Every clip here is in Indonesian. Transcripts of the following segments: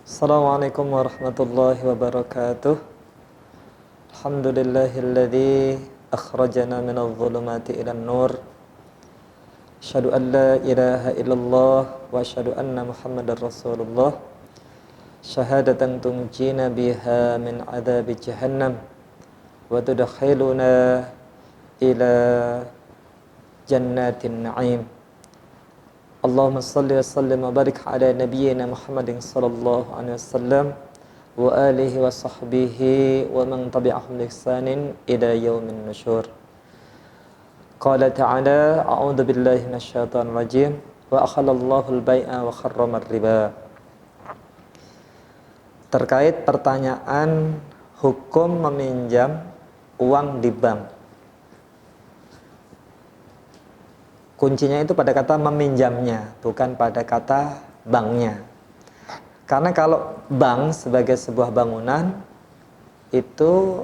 Assalamualaikum warahmatullahi wabarakatuh. Alhamdulillahilladzi akhrajana minadh dhulumati ilan nur. Asyhadu an la ilaha illallah wa asyhadu anna Muhammadar Rasulullah. Syahadatan tunjina biha min adzabi jahannam wa tudkhiluna ila jannatin na'im. Allahumma salli wa sallim wa barik ala nabiyyina Muhammadin sallallahu alaihi wasallam wa alihi wa sahbihi wa man tabi'ahum bi ihsanin ila yaumin nusyur. Qala ta'ala a'udzu billahi minasyaitonir rajim wa akhalallahu al-bai'a wa harrama ar-riba. Terkait pertanyaan hukum meminjam uang di bank. Kuncinya itu pada kata meminjamnya, bukan pada kata banknya. Karena kalau bank sebagai sebuah bangunan itu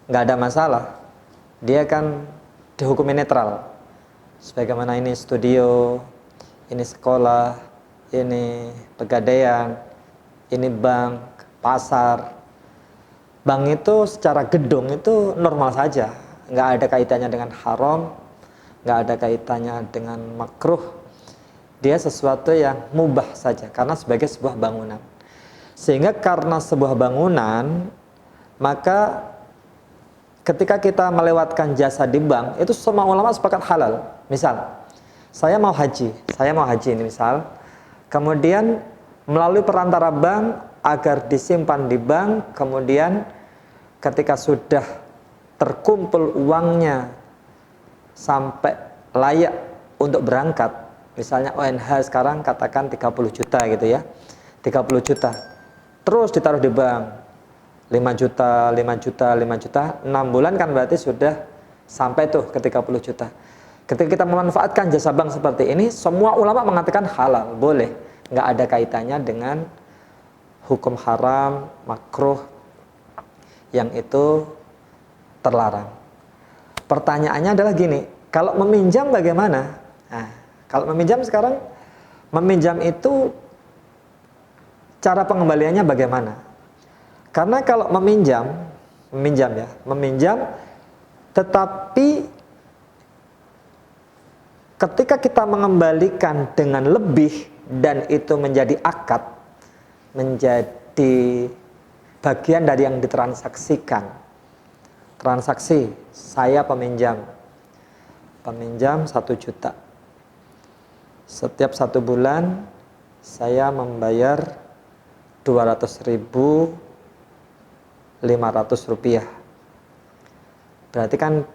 nggak ada masalah, dia kan dihukumi netral. Sebagaimana ini studio, ini sekolah, ini pegadaian, ini bank, pasar. Bank itu secara gedung itu normal saja, nggak ada kaitannya dengan haram, nggak ada kaitannya dengan makruh. Dia sesuatu yang mubah saja karena sebagai sebuah bangunan. Sehingga karena sebuah bangunan, maka ketika kita melewatkan jasa di bank, itu semua ulama sepakat halal. Misal, saya mau haji ini misal, kemudian melalui perantara bank agar disimpan di bank, kemudian ketika sudah terkumpul uangnya sampai layak untuk berangkat, misalnya ONH sekarang katakan 30 juta gitu ya, 30 juta terus ditaruh di bank 5 juta, 5 juta, 5 juta 6 bulan kan berarti sudah sampai tuh ke 30 juta. Ketika kita memanfaatkan jasa bank seperti ini, semua ulama mengatakan halal, boleh, nggak ada kaitannya dengan hukum haram, makruh yang itu terlarang. Pertanyaannya adalah gini, kalau meminjam bagaimana? Nah, kalau meminjam sekarang, meminjam itu cara pengembaliannya bagaimana? Karena kalau meminjam tetapi ketika kita mengembalikan dengan lebih dan itu menjadi akad, menjadi bagian dari yang ditransaksikan. Transaksi, saya peminjam 1 juta. Setiap 1 bulan saya membayar 200.500 rupiah. Berarti kan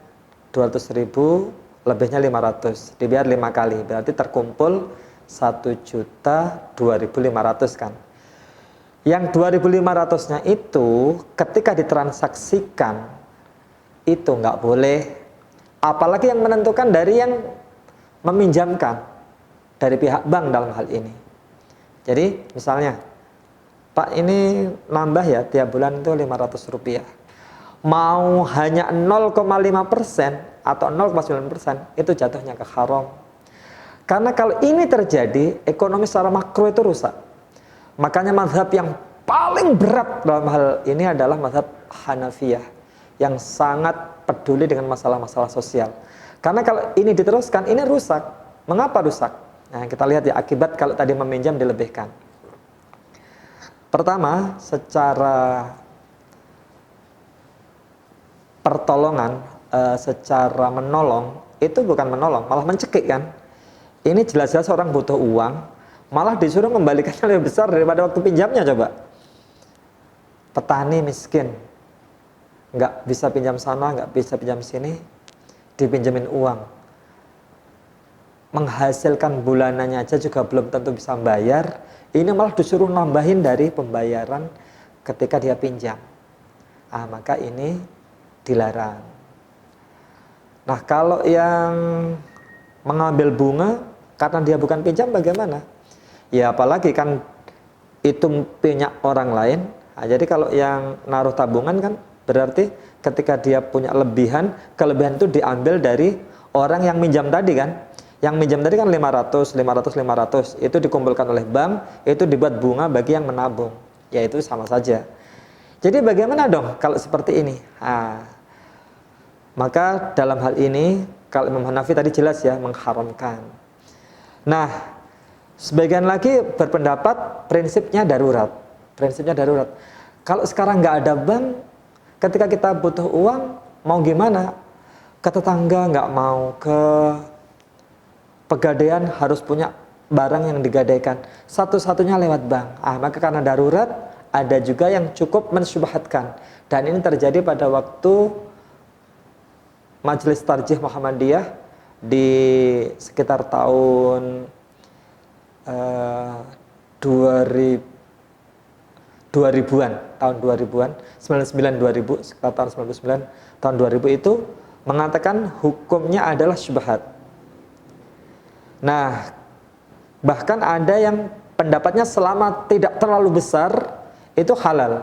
200.000 lebihnya 500, dibayar 5 kali, berarti terkumpul 1.200.500 kan. Yang 2.500-nya itu ketika ditransaksikan itu nggak boleh, apalagi yang menentukan dari yang meminjamkan, dari pihak bank dalam hal ini. Jadi misalnya, Pak ini nambah ya tiap bulan itu 500 rupiah, mau hanya 0,5% atau 0,9% itu jatuhnya ke haram. Karena kalau ini terjadi, ekonomi secara makro itu rusak. Makanya mazhab yang paling berat dalam hal ini adalah mazhab Hanafiyah, yang sangat peduli dengan masalah-masalah sosial. Karena kalau ini diteruskan, ini rusak. Mengapa rusak? Nah, kita lihat ya akibat kalau tadi meminjam dilebihkan. Pertama, secara pertolongan, secara menolong, itu bukan menolong, malah mencekik kan. Ini jelas-jelas orang butuh uang, malah disuruh kembalikannya lebih besar daripada waktu pinjamnya. Coba, petani miskin, nggak bisa pinjam sana, nggak bisa pinjam sini, dipinjemin uang, menghasilkan bulanannya aja juga belum tentu bisa bayar, ini malah disuruh nambahin dari pembayaran ketika dia pinjam. Maka ini dilarang. Nah, kalau yang mengambil bunga karena dia bukan pinjam bagaimana? Ya apalagi kan itu punya orang lain. Jadi kalau yang naruh tabungan kan berarti ketika dia punya kelebihan itu diambil dari orang yang minjam tadi kan. Yang minjam tadi kan 500, 500, 500. Itu dikumpulkan oleh bank, itu dibuat bunga bagi yang menabung. Yaitu sama saja. Jadi bagaimana dong kalau seperti ini? Maka dalam hal ini, kalau Imam Hanafi tadi jelas ya, mengharamkan. Nah, sebagian lagi berpendapat prinsipnya darurat. Prinsipnya darurat. Kalau sekarang nggak ada bank, ketika kita butuh uang, mau gimana? Ke tetangga nggak mau, ke pegadaian harus punya barang yang digadaikan. Satu-satunya lewat bank. Maka karena darurat, ada juga yang cukup mensyubhatkan. Dan ini terjadi pada waktu Majelis Tarjih Muhammadiyah di sekitar tahun 2000-an, tahun 2000-an, 99 2000, sekitar tahun 99 tahun 2000 itu mengatakan hukumnya adalah syubhat. Nah, bahkan ada yang pendapatnya selama tidak terlalu besar itu halal.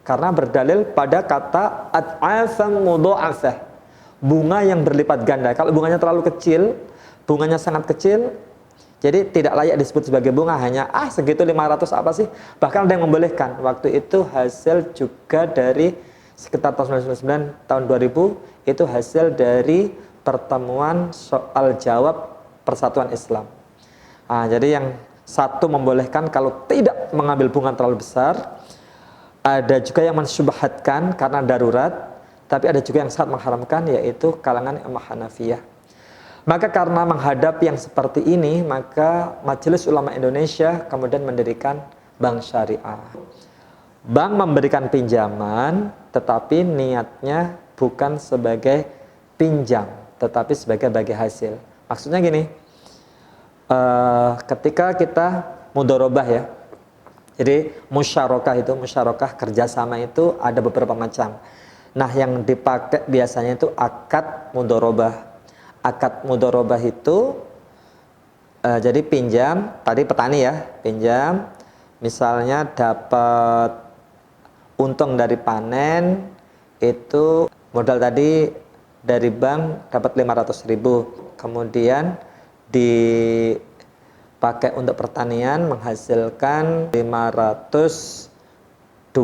Karena berdalil pada kata ad'afan mudha'afah, bunga yang berlipat ganda. Kalau bunganya terlalu kecil, bunganya sangat kecil, jadi tidak layak disebut sebagai bunga, hanya segitu 500 apa sih? Bahkan ada yang membolehkan. Waktu itu hasil juga dari sekitar tahun 1999 tahun 2000 itu hasil dari pertemuan soal jawab Persatuan Islam. Jadi yang satu membolehkan kalau tidak mengambil bunga terlalu besar, ada juga yang mensyubhatkan karena darurat, tapi ada juga yang sangat mengharamkan, yaitu kalangan Imam Hanafiyah. Maka karena menghadapi yang seperti ini, maka Majelis Ulama Indonesia kemudian mendirikan bank syariah. Bank memberikan pinjaman, tetapi niatnya bukan sebagai pinjam, tetapi sebagai bagi hasil. Maksudnya gini, ketika kita mudharabah ya, jadi musyarakah kerjasama itu ada beberapa macam. Nah, yang dipakai biasanya itu akad mudharabah. Akad mudharabah itu jadi pinjam, tadi petani ya, pinjam, misalnya dapat untung dari panen, itu modal tadi dari bank dapat 500.000, kemudian dipakai untuk pertanian menghasilkan 525.000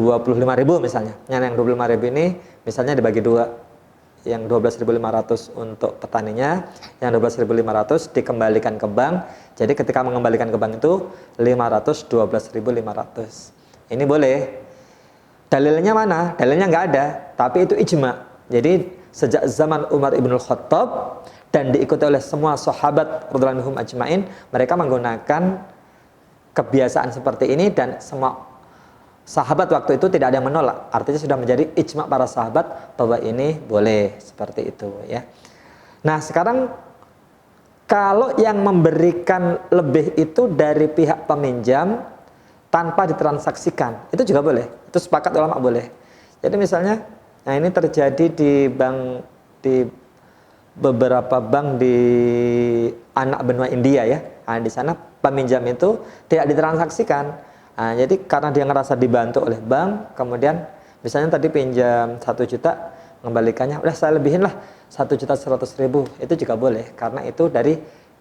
misalnya. Yang 25.000 ini misalnya dibagi dua, yang 12.500 untuk petaninya, yang 12.500 dikembalikan ke bank. Jadi ketika mengembalikan ke bank itu 512.500. Ini boleh. Dalilnya mana? Dalilnya nggak ada, tapi itu ijma. Jadi sejak zaman Umar ibn Khattab dan diikuti oleh semua sahabat radhiyallahu anhum ajmain, mereka menggunakan kebiasaan seperti ini dan semua sahabat waktu itu tidak ada yang menolak. Artinya sudah menjadi ijma para sahabat bahwa ini boleh seperti itu ya. Nah, sekarang kalau yang memberikan lebih itu dari pihak peminjam tanpa ditransaksikan, itu juga boleh. Itu sepakat ulama boleh. Jadi misalnya, nah ini terjadi di bank, di beberapa bank di anak benua India ya. Nah, di sana peminjam itu tidak ditransaksikan. Jadi karena dia ngerasa dibantu oleh bank, kemudian misalnya tadi pinjam 1 juta, mengembalikannya udah saya lebihin lah 1.100.000, itu juga boleh karena itu dari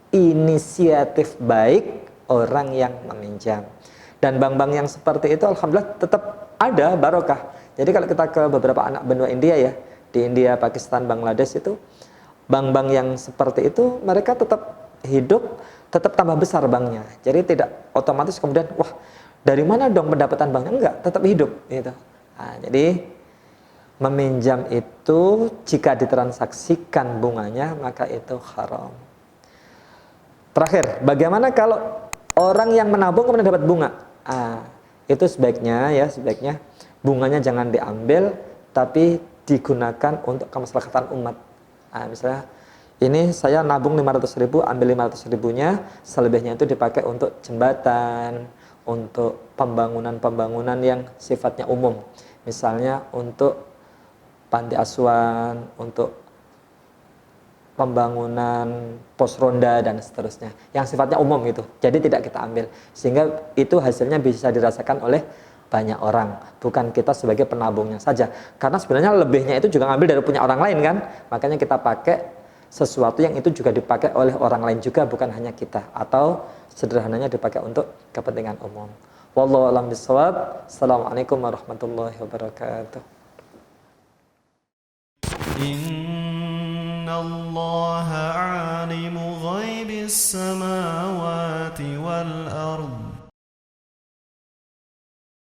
inisiatif baik orang yang meminjam. Dan bank-bank yang seperti itu alhamdulillah tetap ada barokah. Jadi kalau kita ke beberapa anak benua India ya, di India, Pakistan, Bangladesh itu bank-bank yang seperti itu mereka tetap hidup, tetap tambah besar banknya. Jadi tidak otomatis kemudian wah dari mana dong pendapatan banknya? Enggak, tetap hidup gitu. Jadi meminjam itu jika ditransaksikan bunganya maka itu haram. Terakhir, bagaimana kalau orang yang menabung kemudian dapat bunga? Itu sebaiknya bunganya jangan diambil, tapi digunakan untuk kemaslahatan umat. Misalnya ini saya nabung 500.000, ambil 500.000-nya, selebihnya itu dipakai untuk jembatan, untuk pembangunan-pembangunan yang sifatnya umum. Misalnya untuk panti asuhan, untuk pembangunan pos ronda dan seterusnya. Yang sifatnya umum gitu. Jadi tidak kita ambil. Sehingga itu hasilnya bisa dirasakan oleh banyak orang. Bukan kita sebagai penabungnya saja. Karena sebenarnya lebihnya itu juga ngambil dari punya orang lain kan. Makanya kita pakai sesuatu yang itu juga dipakai oleh orang lain juga, bukan hanya kita, atau sederhananya dipakai untuk kepentingan umum. Wallahu a'lam bishawab. Assalamualaikum warahmatullahi wabarakatuh. Innallaha 'alimu ghaibis samawati wal ardh